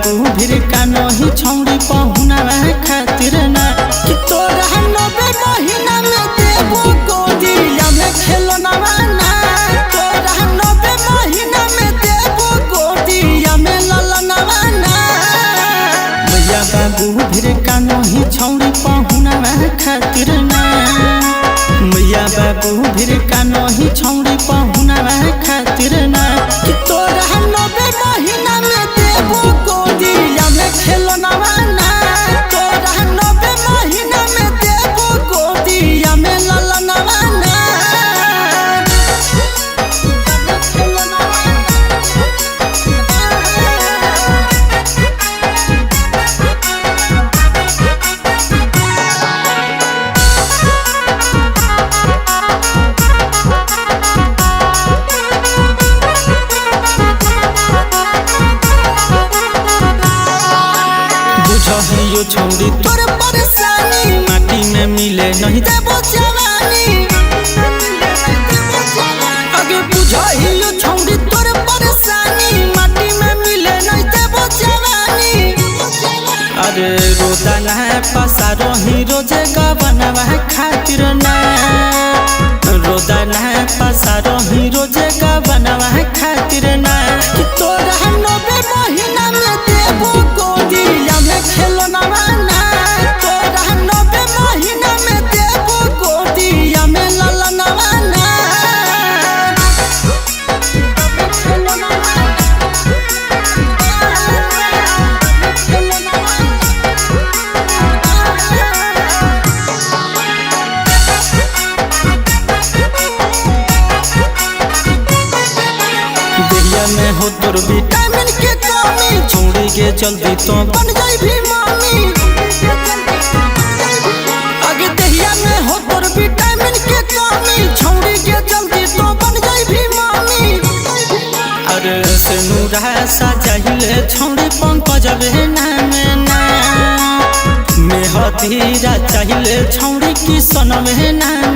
बाबू भीर का नहीं छौड़ी पहुना खातिर ना कि तोरा 90 महीना में देबो गोदिया में खेलना ना तोरा 90 महीना में देबो गोदिया में ललना ना भैया बाबू भीर का नहीं छौड़ी पहुना खातिर ना मैया बाबू भीर का नहीं छौड़ी पहुना खातिर ना कि तोरा 90 महीना में देबो गोदिया में खेलना ना तोरा 90 महीना में देबो गोदिया में ललना ना बुझहियो छोड़ी तोर परेशानी माटी में मिले नहीं देबो जवानी आगे बुझहियो छोड़ी तोर परेशानी माटी में मिले नहीं देबो जवानी अरे रोदा ना पसा रही रोजे गबनवा खातिर ना रोदा ना पसा रही रोजे गबनवा खातिर ना कि तोरा 90 महीना में देबो गोदिया में खेलना ना तोरा 90 महीना में देबो गोदिया में ललना ना देहिया में हो तोर विटामिन के कमी छोड़ी के चलती तो बन जाई भी मामी आगे देहिया में हो तोर विटामिन के कमी छोड़ी के चलती तो बन जाई भी मामी अरे से नूरा सा चाहिए छोड़ी पंकज बे नाम ना मेहदीरा चाहिए छोड़ी किसन में नाम